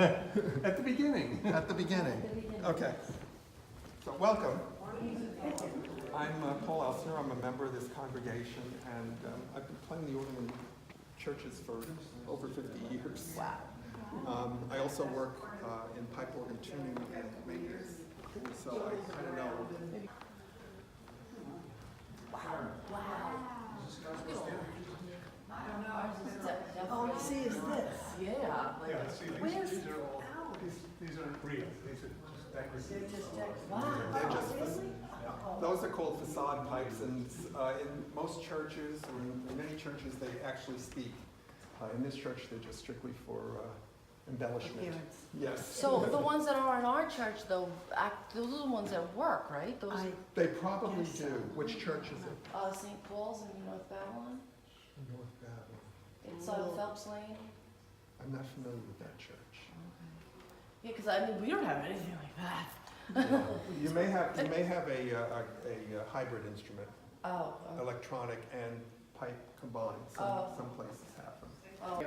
At the beginning. At the beginning. Okay. So welcome. I'm Paul Elsener. I'm a member of this congregation, and I've been playing the organ in churches for over 50 years. Wow. I also work in pipe organ tuning and maintenance, so I kind of know. Oh, you see, is this? Yeah. Yeah, see, these aren't real. These are just decorative. They're just decorative. Wow. They're just, Really? those are called facade pipes, and in most churches, or in many churches, they actually speak. In this church, they're just strictly for embellishment. Appearance. Yes. So the ones that are in our church, though, those are the ones that work, right? Those. They probably Yes. do. Which church is it? St. Paul's in North Babylon. North Babylon. It's Phelps Lane. I'm not familiar with that church. Yeah, because I mean, we don't have anything like that. You may have a hybrid instrument, Oh. electronic and pipe combined. Some places have them. Oh.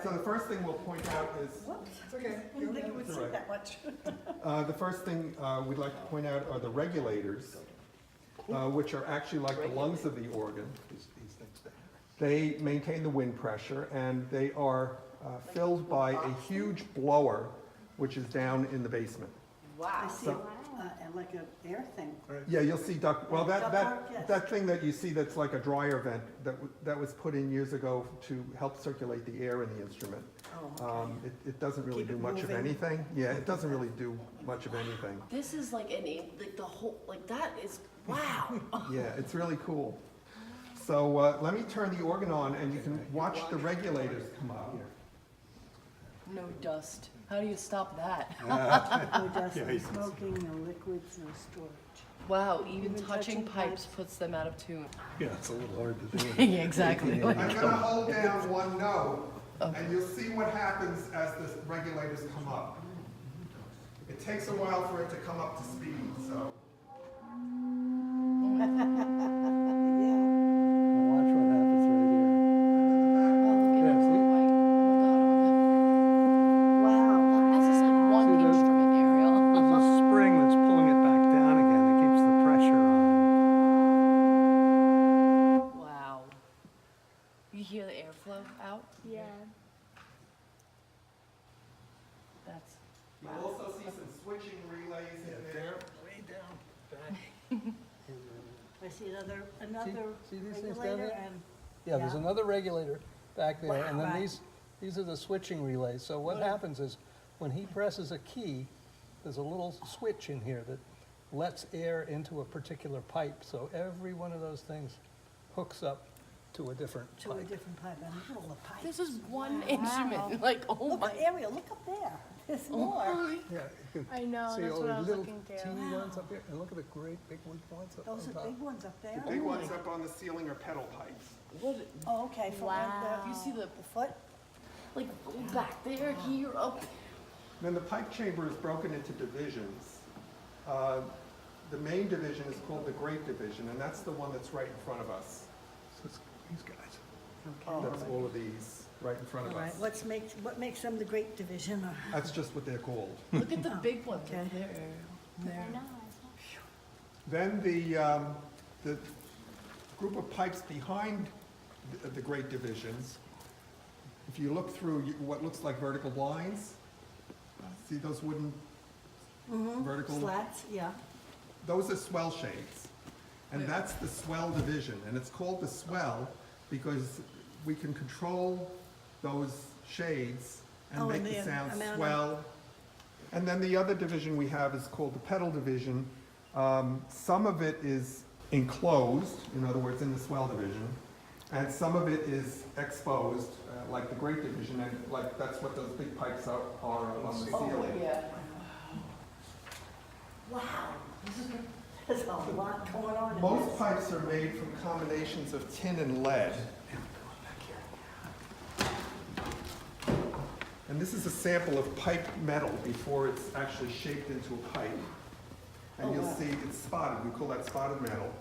So the first thing we'll point out is. Whoops. I didn't think it would That's see all right. that much. The first thing we'd like to point out are the regulators, which are actually like the lungs of the organ. These things there. They maintain the wind pressure, and they are filled by a huge blower, which is down in the basement. I Wow. see, like an air thing. Yeah, you'll see duct, well, Ductwork, yes. that thing that you see that's like a dryer vent, that was put in years ago to help circulate the air in the instrument. Oh, okay. It doesn't really Keep do it much of moving. anything. Yeah, it doesn't really do much of anything. This is like like the whole, like that is, wow. Yeah, it's really cool. So let me turn the organ on and you can watch the regulators come up. No dust. How do you stop that? No dust, no smoking, no liquids, no storage. Wow, even Even touching touching pipes pipes. puts them out of tune. Yeah, it's a little hard to do. Yeah, exactly. I'm gonna hold down one note and you'll see what happens as the regulators come up. It takes a while for it to come up to speed, so. Yeah. Watch what happens right Wow. This is like one See, there's- instrument, here. Ariel. There's a spring that's pulling it back down again. It keeps the pressure on. Wow. You hear the airflow out? Yeah. That's. You'll also see some switching relays in there. Way down back. I see another See these things down regulator there? and, Yeah, there's Yeah. another regulator back there, and then Right. these are the switching relays. So what happens is, when he presses a key, there's a little switch in here that lets air into a particular pipe. So every one of those things hooks up to a different to a pipe. different pipe, and look at all the pipes. This is one instrument. Like, oh Look, my. Ariel, look up there. There's more. Holy. Yeah, you can I know, see that's all what I the was little looking through. teeny ones up here, and look at the great big ones up Those on are top. big ones up there. The big ones up on the ceiling are pedal pipes. What? Oh, okay, from Wow. You see the, the foot? like, back there, here, up. Then the pipe chamber is broken into divisions. The main division is called the Great Division, and that's the one that's right in front of us. So it's these guys. Okay. That's all of these right in front All of right, us. what makes them the Great Division? That's just what they're called. Look at the big one. Okay. There. There. I know. Then the group of pipes behind the Great Divisions, if you look through what looks like vertical lines, see those wooden vertical? Slats, yeah. Those are swell shades. And that's the swell division. And it's called the swell because we can control those shades and Oh, make and the the sound amount of- swell. And then the other division we have is called the pedal division. Some of it is enclosed, in other words, in the swell division, and some of it is exposed, like the Great Division, and like that's what those big pipes are on the ceiling. Oh, yeah. Wow. There's a lot going on in Most this. pipes are made from combinations of tin and lead. And this is a sample of pipe metal before it's actually shaped into a pipe. And you'll see it's spotted, we call that spotted metal.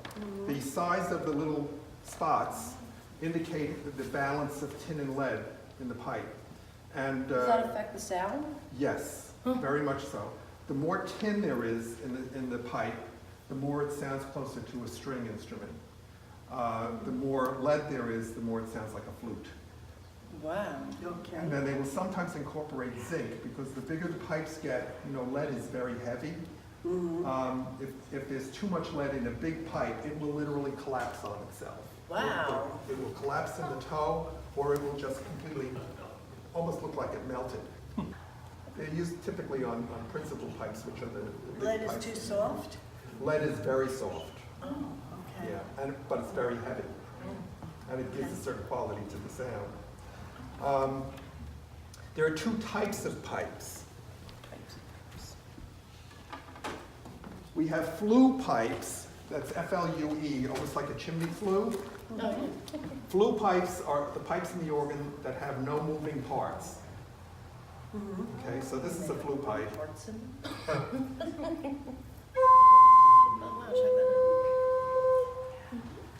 The size of the little spots indicate the balance of tin and lead in the pipe. And Does that affect the sound? yes, very much so. The more tin there is in the pipe, the more it sounds closer to a string instrument. The more lead there is, the more it sounds like a flute. Wow. Okay. And then they will sometimes incorporate zinc, because the bigger the pipes get, lead is very heavy. If there's too much lead in a big pipe, it will literally collapse on itself. Wow. It will collapse in the toe, or it will just completely, almost look like it melted. They're used typically on principal pipes, which are the big Lead is pipes. too soft? Lead is very soft, Oh, okay. yeah, but it's very heavy. And it gives a certain quality to the sound. There are two types of pipes. We have flue pipes, that's F-L-U-E, almost like a chimney flue. Flue pipes are the pipes in the organ that have no moving parts. Okay, so this is a flue pipe.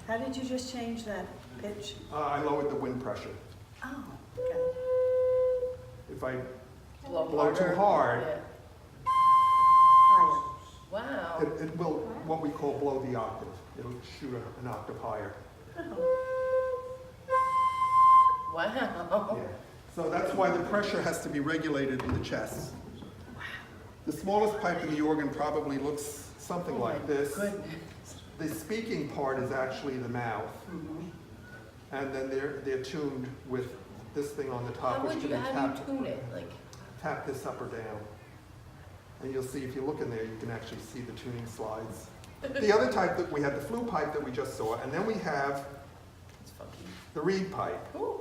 How did you just change that pitch? I lowered the wind pressure. Oh, okay. If I Blow too hard, Yeah. Higher. Wow. it will, what we call blow the octave. It'll shoot an octave higher. Wow. Yeah. So that's why the pressure has to be regulated in the chest. The smallest pipe in the organ probably looks something like this. Goodness. The speaking part is actually the mouth. And then they're tuned with this thing on the top, How which would can you, be how tapped. do you tune it? Like, Tap this up or down. And you'll see, if you look in there, you can actually see the tuning slides. The other type, that we have the flue pipe that we just saw, and then we have it's funky. the reed pipe. Ooh,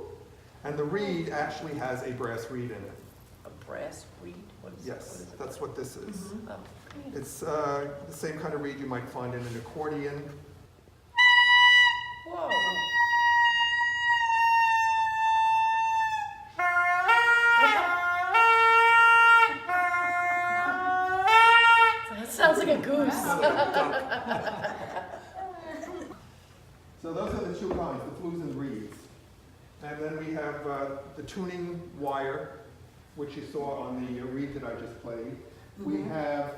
And the reed actually has a brass reed in it. a brass reed? What is Yes, what is it? that's what this is. Oh, It's the same kind of reed you might find in an accordion. whoa. That sounds like a goose. So those are the two kinds, the flues and reeds. And then we have the tuning wire, which you saw on the reed that I just played. We have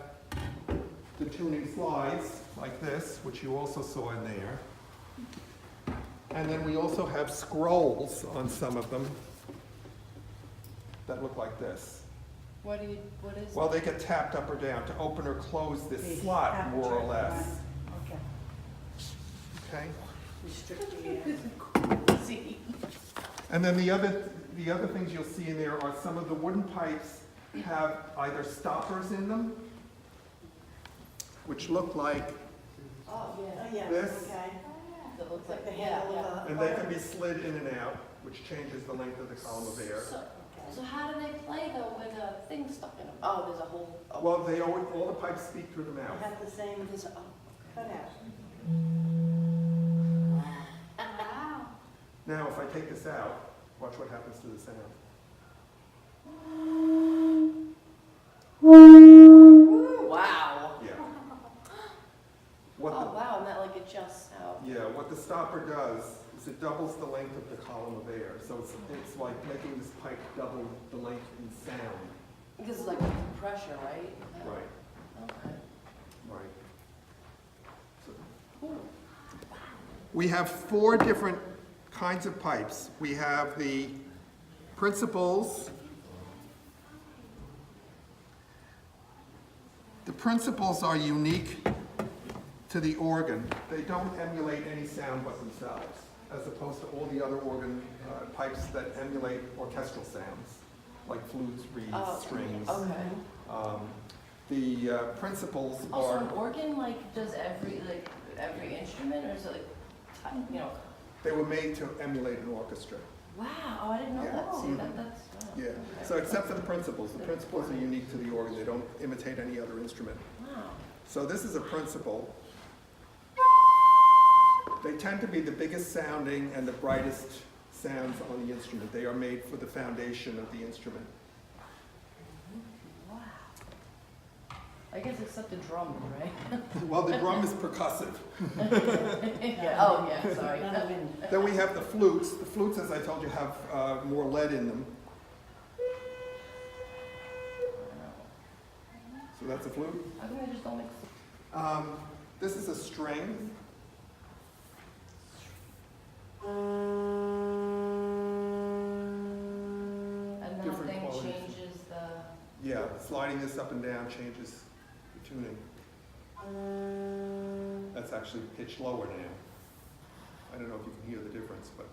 the tuning slides, like this, which you also saw in there. And then we also have scrolls on some of them that look like this. What is Well, they get tapped up or down to open or close this They slot, capture more or it, less. right. Okay. Okay? Restricting it. See? And then the other things you'll see in there are some of the wooden pipes have either stoppers in them, which look like, Oh, Oh, yeah. yes, This? okay. That looks Like like, the yeah, handle yeah. of a. and they can be slid in and out, which changes the length of the column of air. So how do they play though with a thing stuck in them? Oh, there's a whole. Oh. Well, they always, all the pipes speak through the They mouth. have the same There's a, oh. cutout. Now, if I take this out, watch what happens to the sound. Wow. Yeah. Oh, What wow, and that like adjusts how. what the stopper does is it doubles the length of the column of air. So it's like making this pipe double the length in sound. Because it's like pressure, right? Right, Okay. right. So Cool. we have 4 different kinds of pipes. We have the principals. The principals are unique to the organ. They don't emulate any sound but themselves, as opposed to all the other organ pipes that emulate orchestral sounds, like flutes, reeds, Oh, strings. Okay. The principals Also, are, an organ like does every instrument, or is it like, you know? they were made to emulate an orchestra. Wow. Oh, I didn't know Yeah. that. See, Mhm. that's. Wow. Yeah, Okay. so except for the principals are unique to the organ. They don't imitate any other instrument. Wow. So this is a principal. They tend to be the biggest sounding and the brightest sounds on the instrument. They are made for the foundation of the instrument. Wow. I guess except the drum, right? Well, the drum is percussive. Yeah. Oh, yeah. Sorry. None of it. Then we have the flutes. The flutes, as I told you, have more lead in them. So that's a flute. I think I just don't mix. This is a string. And Different nothing qualities. changes the. Yeah, sliding this up and down changes the tuning. That's actually pitched lower now. I don't know if you can hear the difference, but.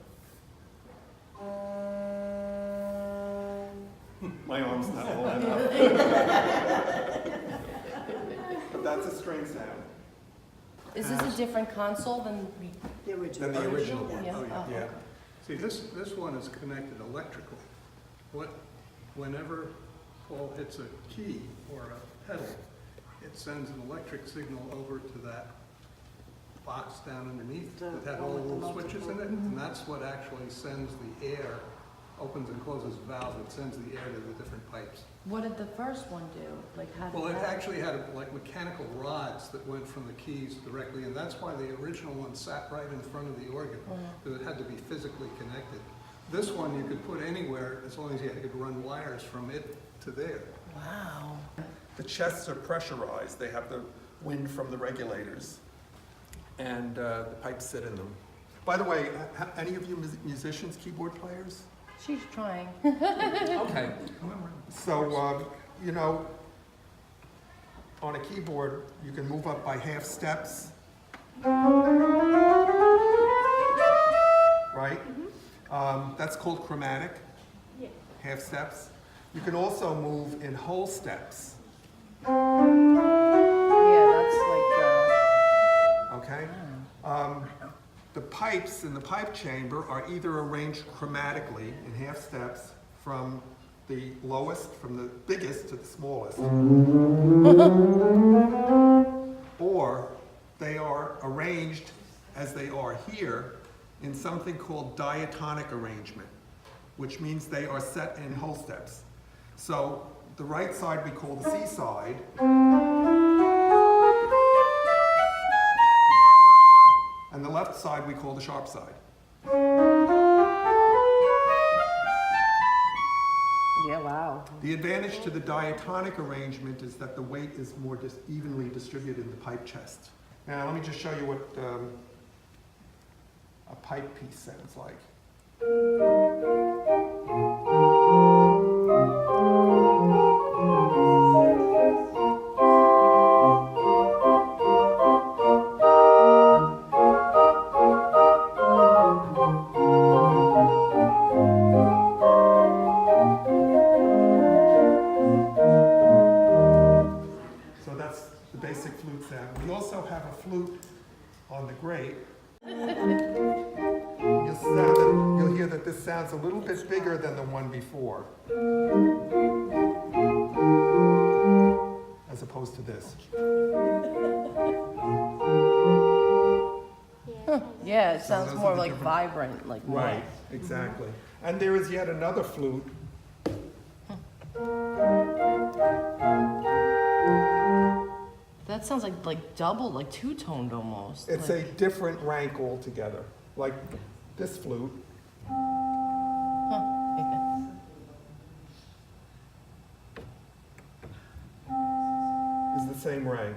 My arm's not long enough. But that's a string sound. Is this a different console than? The original. Than the original one. Yeah. Oh, yeah. Oh, Yeah. okay. See, this one is connected electrically. Whenever Paul hits a key or a pedal, it sends an electric signal over to that box down underneath The that had all the little switches in it, and that's what actually sends the air, opens and closes valves, it sends the air to the different pipes. What did the first one do? Like how did Well, it that? actually had like mechanical rods that went from the keys directly, and that's why the original one sat right in front of the organ, because it had to be physically connected. This one you could put anywhere as long as you could run wires from it to there. Wow. The chests are pressurized. They have the wind from the regulators, and the pipes sit in them. By the way, any of you musicians, keyboard players? She's trying. Okay. So, you know, on a keyboard, you can move up by half steps. Right? That's called chromatic. Half steps. You can also move in whole steps. Yeah, that's like Okay? The pipes in the pipe chamber are either arranged chromatically in half steps from the lowest, from the biggest to the smallest. Or they are arranged as they are here in something called diatonic arrangement, which means they are set in whole steps. So the right side we call the C side. And the left side we call the sharp side. Yeah, wow. The advantage to the diatonic arrangement is that the weight is more evenly distributed in the pipe chest. Now let me just show you what a pipe piece sounds like. So that's the basic flute sound. We also have a flute on the grate. You'll hear that this sounds a little bit bigger than the one before, as opposed to this. yeah, it sounds those more are the like different- vibrant, like Right, exactly. And there is yet another flute. That sounds like double, like two-toned almost. It's like, a different rank altogether. Like this flute. Is the same rank.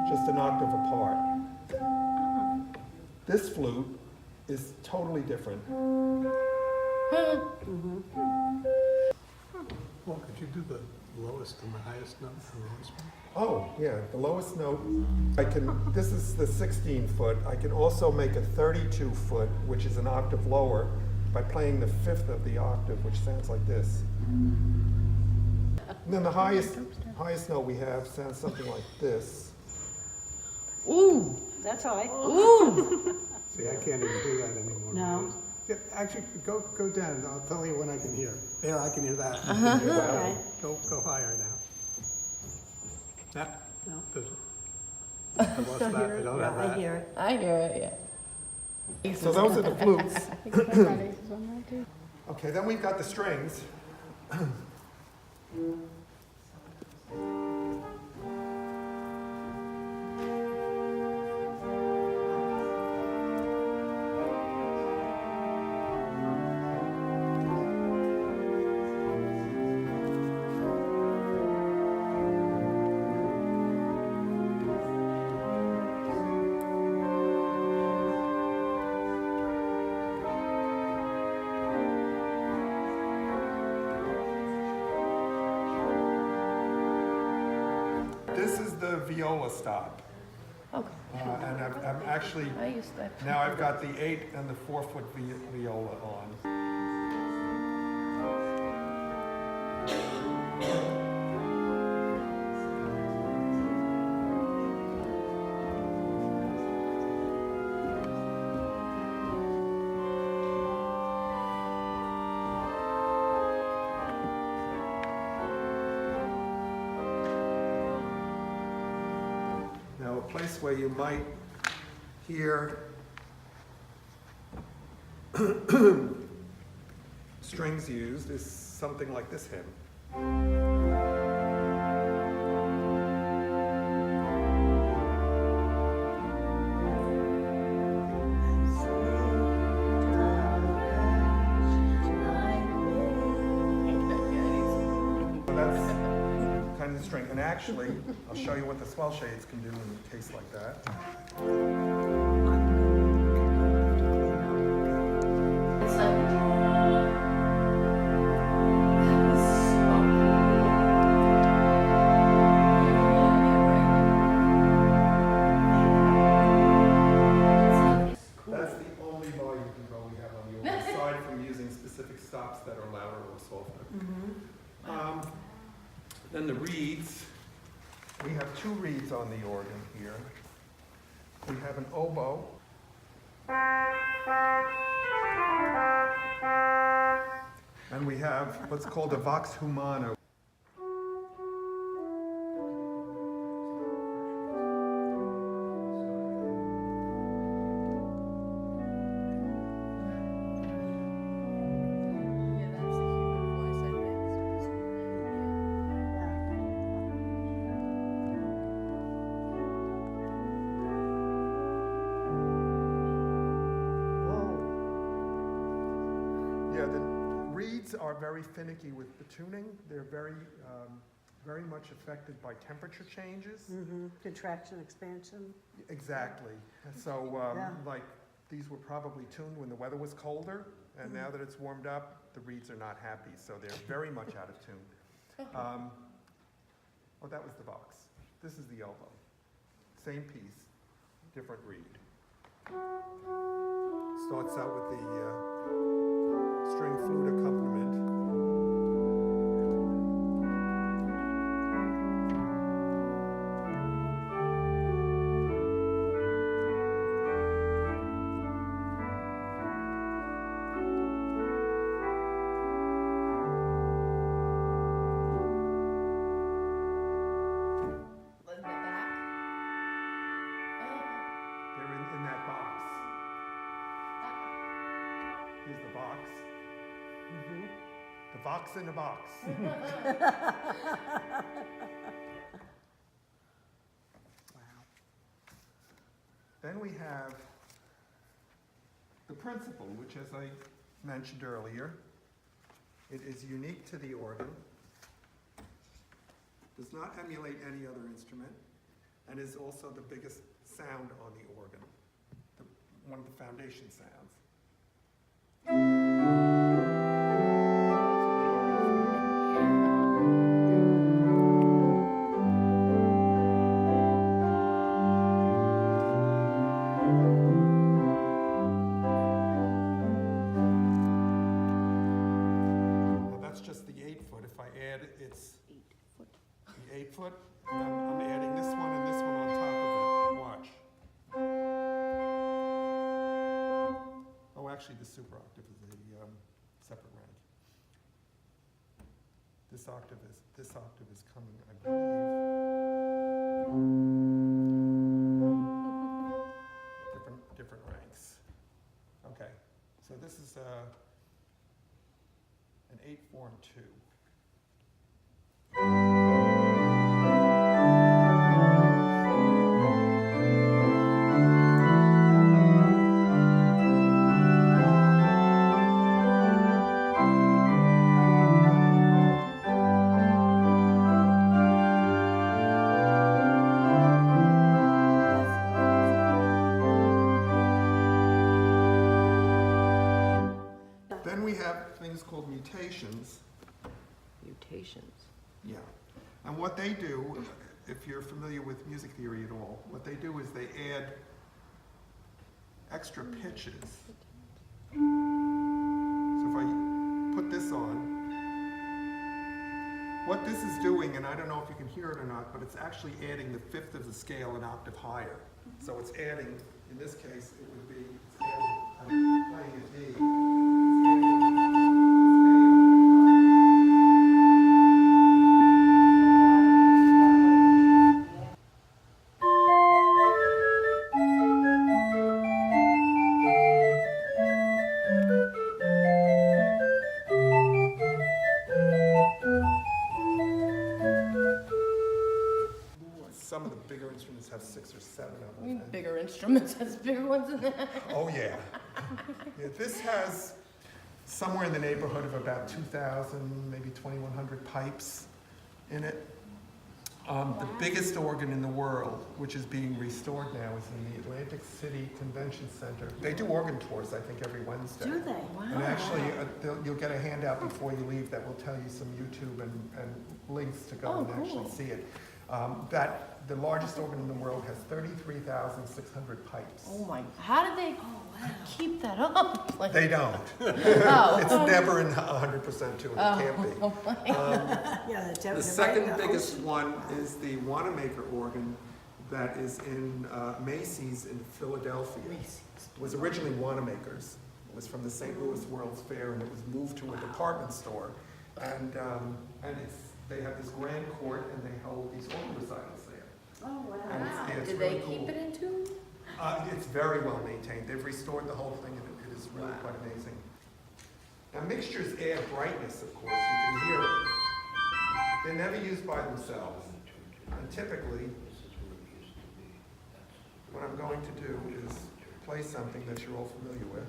Just an octave apart. This flute is totally different. Well, could you do the lowest and the highest note for the lowest one? Oh, yeah, the lowest note, this is the 16 foot. I can also make a 32 foot, which is an octave lower, by playing the fifth of the octave, which sounds like this. And then the highest note we have sounds something like this. Ooh, That's all right. ooh. See, I can't even do that anymore. No. Yeah, actually, go down, I'll tell you when I can hear. There, I can hear that. Okay. Go higher now. That, No. I lost that, I don't have I that. hear it. I hear it, yeah. So those are the flutes. Okay, then we've got the strings. viola stop. Okay. And I'm actually, I used that. now I've got the 8 and the 4-foot viola on. Now, a place where you might hear strings used is something like this hymn. So that's kind of the string. And actually, I'll show you what the swell shades can do in a case like that. It's like, That's the only volume control we have on the organ, aside from using specific stops that are louder or softer. Then the reeds, we have 2 reeds on the organ here. We have an oboe. And we have what's called a vox humana. yeah, that's the human voice, I think. Yeah, the reeds are very finicky with the tuning. They're very, very much affected by temperature changes. Contraction, expansion. Exactly. So, Yeah. like, these were probably tuned when the weather was colder, and now that it's warmed up, the reeds are not happy, so they're very much out of tune. Oh, that was the vox. This is the elbow. Same piece, different reed. Starts out with the string flute accompaniment. In the back? They're in that box. Here's the box. The vox in a box. Then we have the principle, which, as I mentioned earlier, it is unique to the organ, does not emulate any other instrument, and is also the biggest sound on the organ, one of the foundation sounds. Now that's just the 8-foot. If I add its the 8-foot, and I'm adding this one and this one on top of it. Watch. Oh, actually, the super octave is a separate rank. This octave is coming, I believe. Different ranks. Okay, so this is an 8, 4, and 2. Then we have things called mutations. Mutations. Yeah. And what they do, if you're familiar with music theory at all, what they do is they add extra pitches. So if I put this on, what this is doing, and I don't know if you can hear it or not, but it's actually adding the fifth of the scale an octave higher. So it's adding, in this case, it would be, it's adding, I'm playing a D. It's some of the bigger instruments have 6 or 7 of I them. mean, bigger instruments has bigger ones in there. Oh, yeah. Yeah, this has somewhere in the neighborhood of about 2,000, maybe 2,100 pipes in it. The biggest organ in the world, which is being restored now, is in the Atlantic City Convention Center. They do organ tours, I think, every Wednesday. Do they? And actually, you'll get a handout before you leave that will tell you some YouTube and links to go Oh, and actually cool. see it. The largest organ in the world has 33,600 pipes. Oh my, how did they keep that up? Like, They don't. oh. It's never in 100% tune, it can't be. Yeah, The second biggest one is the Wanamaker organ that is in Macy's in Philadelphia. It was originally Wanamaker's. It was from the St. Louis World's Fair, and it was moved to a department store. And they have this grand court, and they hold these organ recitals there. Oh, wow. And it's Did really they keep cool. it in tune? It's very well maintained. They've restored the whole thing, and it is really quite amazing. Now, mixtures add brightness, of course. You can hear it. They're never used by themselves. And typically, what I'm going to do is play something that you're all familiar with.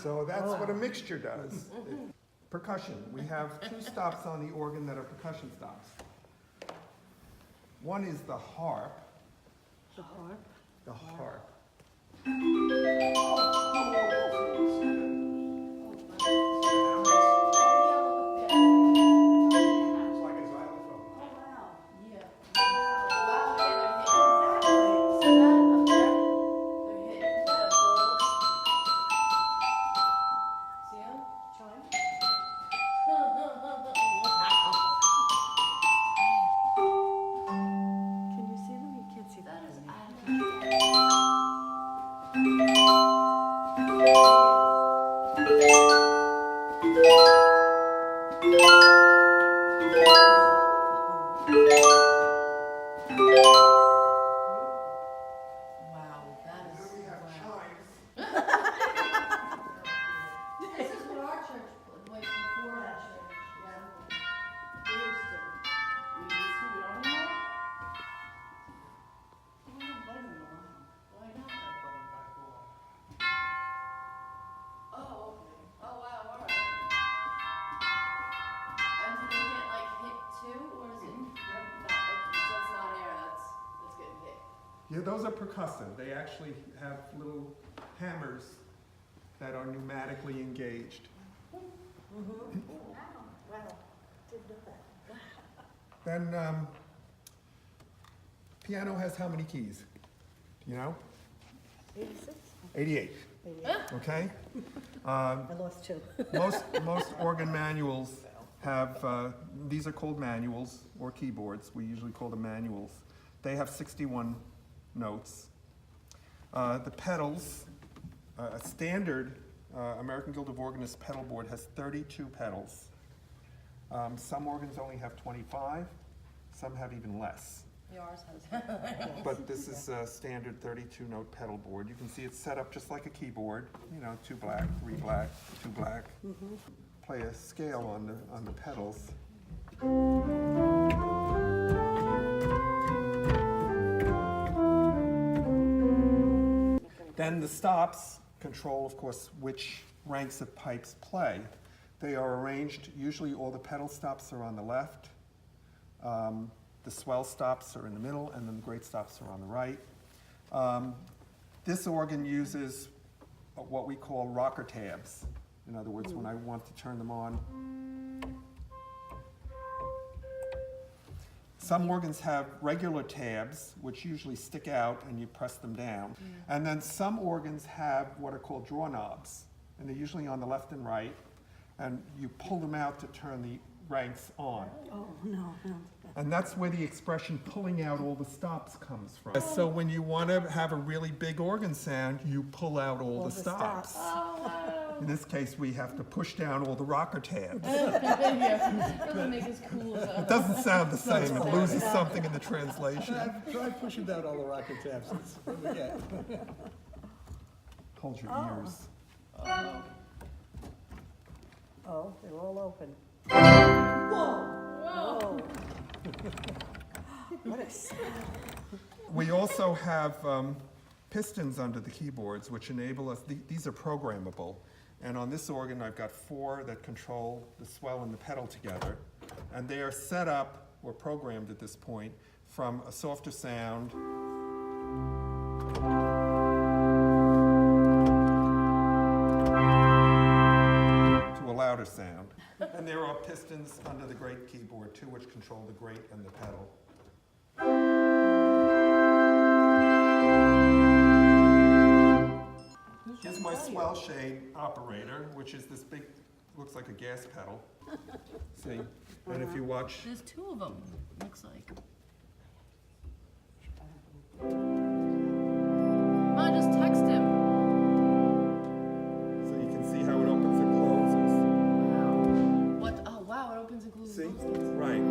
So that's what a mixture does. Percussion. We have 2 stops on the organ that are percussion stops. One is the harp. The harp. The harp. It's like a xylophone. Oh, wow. Yeah. Can you see them? You can't see them. Wow, that And is. then we have Wow. chimes. This is what our church, like before our church, yeah. We used to, we don't anymore? Why not? Oh, okay. Oh, wow, all right. And do they get like hit too, or is it not, so it's not air that's getting hit? Yeah, those are percussive. They actually have little hammers that are pneumatically engaged. Wow, didn't know that. Then, piano has how many keys? Do you know? 86? 88, 88. okay? I lost 2. Most organ manuals have, these are called manuals or keyboards. We usually call them manuals. They have 61 notes. The pedals, a standard American Guild of Organists pedal board has 32 pedals. Some organs only have 25, some have even less. Yours has. But this is a standard 32-note pedal board. You can see it's set up just like a keyboard, 2 black, 3 black, 2 black. Play a scale on the pedals. Then the stops control, of course, which ranks of pipes play. They are arranged, usually all the pedal stops are on the left, the swell stops are in the middle, and then the great stops are on the right. This organ uses what we call rocker tabs. In other words, when I want to turn them on. Some organs have regular tabs, which usually stick out and you press them down. And then some organs have what are called draw knobs, and they're usually on the left and right, and you pull them out to turn the ranks on. Oh, no. And that's where the expression pulling out all the stops comes from. So when you want to have a really big organ sound, you pull out all the stops. Oh, wow. In this case, we have to push down all the rocker tabs. Yeah, doesn't make as cool as It doesn't sound the same. It loses something in the translation. Try pushing down all the rocket tabs. That's what we get. Hold your ears. Oh, they're all open. Whoa. Oh. What a sound. We also have pistons under the keyboards, which enable us, these are programmable. And on this organ, I've got 4 that control the swell and the pedal together. And they are set up, or programmed at this point, from a softer sound to a louder sound. And there are pistons under the great keyboard too, which control the great and the pedal. Here's my swell shade operator, which is this big, looks like a gas pedal. See? And if you watch, There's 2 of them, looks like. Mom, just text him. so you can see how it opens and closes. What? Oh, wow, it opens and closes. See? both sides. Right.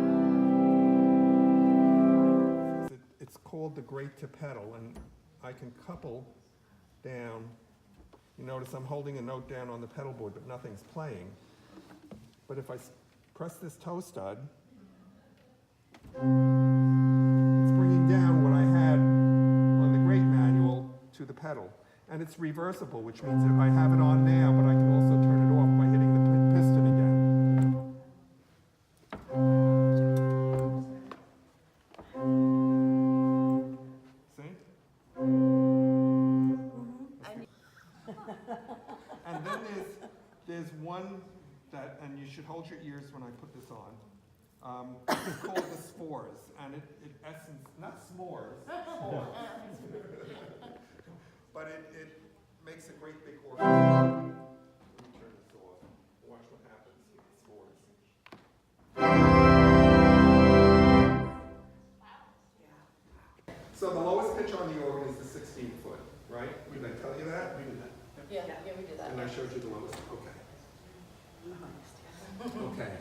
It's called the great to pedal, and I can couple down. You notice I'm holding a note down on the pedal board, but nothing's playing. But if I press this toe stud, it's bringing down what I had on the great manual to the pedal. And it's reversible, which means if I have it on now, but I can also turn it off by hitting the piston again. See? And then there's one that, and you should hold your ears when I put this on. It's called the spores, and it essence, not s'mores, spores. But it makes a great big organ. Let me turn this off. Watch what happens with the spores. So the lowest pitch on the organ is the 16-foot, right? Did I tell you that? We did that. Yeah, we did that. And I showed you the lowest, okay. Okay.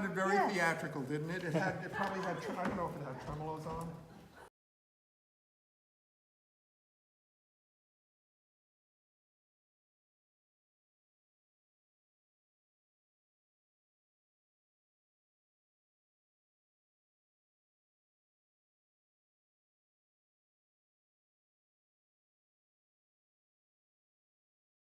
sounded very Yes. theatrical, didn't it? It probably had, I don't know if it had tremolos on.